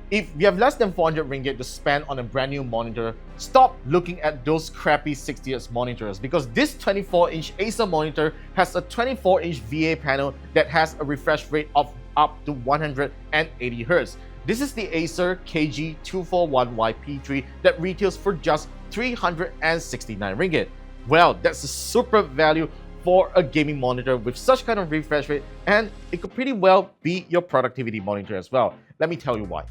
If you have less than 400 ringgit to spend on a brand new monitor, stop looking at those crappy 60Hz monitors, because this 24-inch Acer monitor has a 24-inch VA panel that has a refresh rate of up to 180 Hz. This is the Acer KG241Y P3 that retails for just 369 ringgit. Well, that's a super value for a gaming monitor with such kind of refresh rate, and it could pretty well be your productivity monitor as well. Let me tell you why.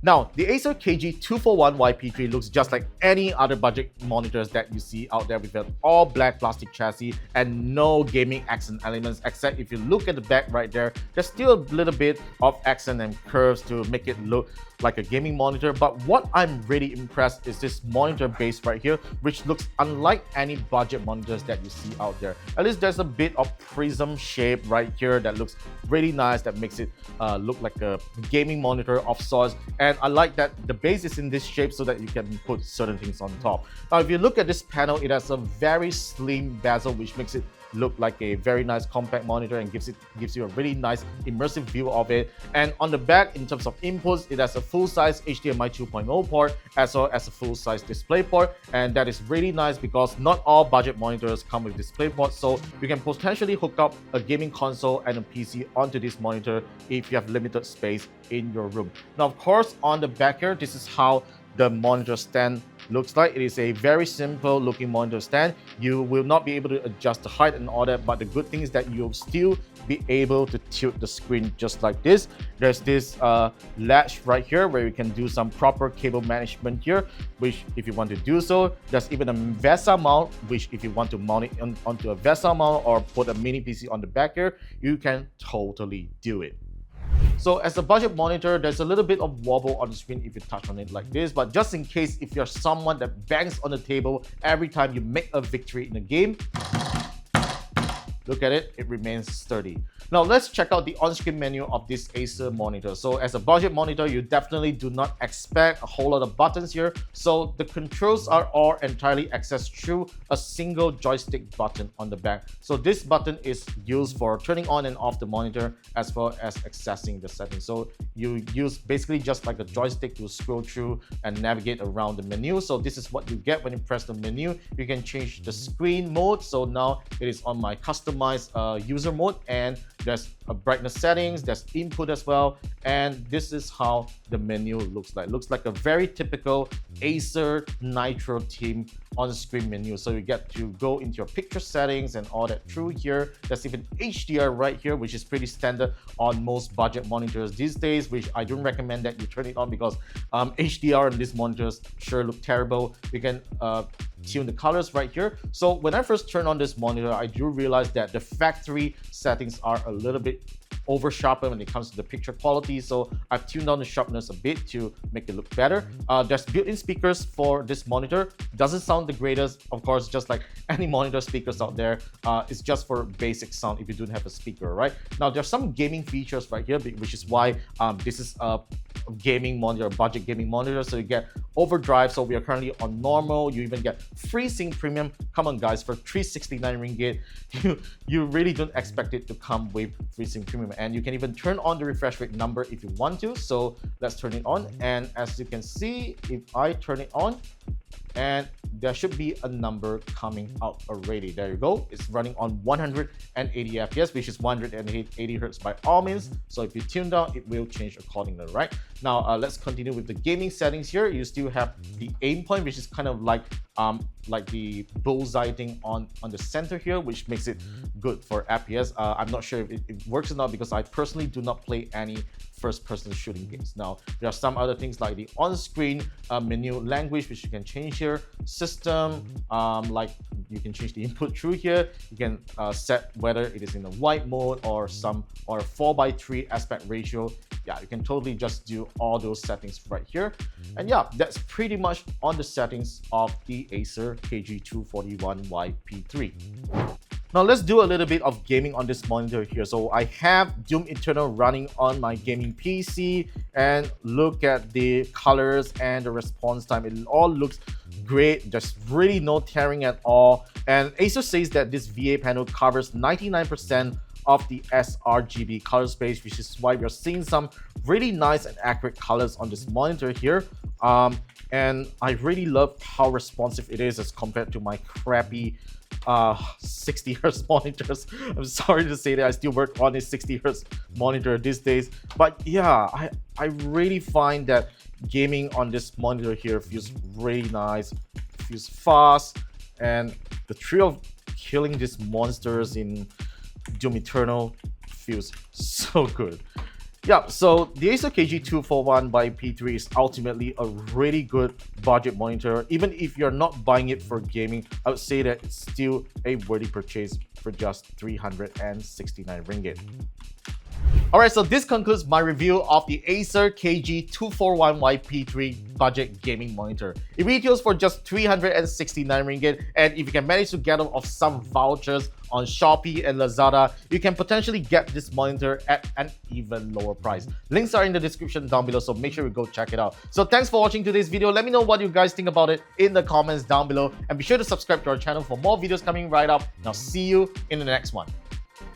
Now, the Acer KG241Y P3 looks just like any other budget monitors that you see out there with an all black plastic chassis and no gaming accent elements, except if you look at the back right there, there's still a little bit of accent and curves to make it look like a gaming monitor. But what I'm really impressed is this monitor base right here, which looks unlike any budget monitors that you see out there. At least there's a bit of prism shape right here that looks really nice, that makes it look like a gaming monitor of sorts. And I like that the base is in this shape so that you can put certain things on top. Now, if you look at this panel, it has a very slim bezel, which makes it look like a very nice compact monitor and gives you a really nice immersive view of it. And on the back, in terms of inputs, it has a full-size HDMI 2.0 port as well as a full-size display port, and that is really nice because not all budget monitors come with display ports, so you can potentially hook up a gaming console and a PC onto this monitor if you have limited space in your room. Now, of course, on the back here, this is how the monitor stand looks like. It is a very simple looking monitor stand. You will not be able to adjust the height and all that, but the good thing is that you'll still be able to tilt the screen just like this. There's this latch right here where you can do some proper cable management here, which if you want to do so. There's even a VESA mount, which if you want to mount it onto a VESA mount or put a mini PC on the back here, you can totally do it. So as a budget monitor, there's a little bit of wobble on the screen if you touch on it like this, but just in case if you're someone that bangs on the table every time you make a victory in a game, look at it, it remains sturdy. Now let's check out the on-screen menu of this Acer monitor. So as a budget monitor, you definitely do not expect a whole lot of buttons here. So the controls are all entirely accessed through a single joystick button on the back. So this button is used for turning on and off the monitor as well as accessing the settings. So you use basically just like a joystick to scroll through and navigate around the menu. So this is what you get when you press the menu. You can change the screen mode. So now it is on my customized user mode, and there's a brightness settings, there's input as well, and this is how the menu looks like. Looks like a very typical Acer Nitro theme on-screen menu. So you get to go into your picture settings and all that through here. There's even HDR right here, which is pretty standard on most budget monitors these days, which I don't recommend that you turn it on because HDR on these monitors sure look terrible. You can tune the colors right here. So when I first turned on this monitor, I do realize that the factory settings are a little bit over sharpened when it comes to the picture quality, so I've tuned down the sharpness a bit to make it look better. There's built-in speakers for this monitor. Doesn't sound the greatest, of course, just like any monitor speakers out there. It's just for basic sound if you don't have a speaker, right? Now there's some gaming features right here, which is why this is a gaming monitor, budget gaming monitor. So you get overdrive, so we are currently on normal. You even get FreeSync Premium. Come on guys, for 369 ringgit, you really don't expect it to come with FreeSync Premium. And you can even turn on the refresh rate number if you want to. So let's turn it on, and as you can see, if I turn it on, and there should be a number coming out already. There you go. It's running on 180 FPS, which is 180 Hz by all means. So if you tune down, it will change accordingly, right? Now let's continue with the gaming settings here. You still have the aim point, which is kind of like the bullseye thing on the center here, which makes it good for FPS. I'm not sure if it works or not because I personally do not play any first-person shooting games. Now, there are some other things like the on-screen menu language, which you can change here. System, like you can change the input through here. You can set whether it is in a white mode or a 4:3 aspect ratio. Yeah, you can totally just do all those settings right here. And yeah, that's pretty much on the settings of the Acer KG241Y P3. Now let's do a little bit of gaming on this monitor here. So I have Doom Eternal running on my gaming PC, and look at the colors and the response time. It all looks great. There's really no tearing at all. And Acer says that this VA panel covers 99% of the sRGB color space, which is why we're seeing some really nice and accurate colors on this monitor here. And I really love how responsive it is as compared to my crappy 60 Hz monitors. I'm sorry to say that I still work on a 60 Hz monitor these days, but yeah, I really find that gaming on this monitor here feels really nice, feels fast, and the thrill of killing these monsters in Doom Eternal feels so good. Yeah, so the Acer KG241Y P3 is ultimately a really good budget monitor. Even if you're not buying it for gaming, I would say that it's still a worthy purchase for just 369 ringgit. Alright, so this concludes my review of the Acer KG241Y P3 budget gaming monitor. It retails for just 369 ringgit, and if you can manage to get off some vouchers on Shopee and Lazada, you can potentially get this monitor at an even lower price. Links are in the description down below, so make sure you go check it out. So thanks for watching today's video. Let me know what you guys think about it in the comments down below, and be sure to subscribe to our channel for more videos coming right up, and I'll see you in the next one.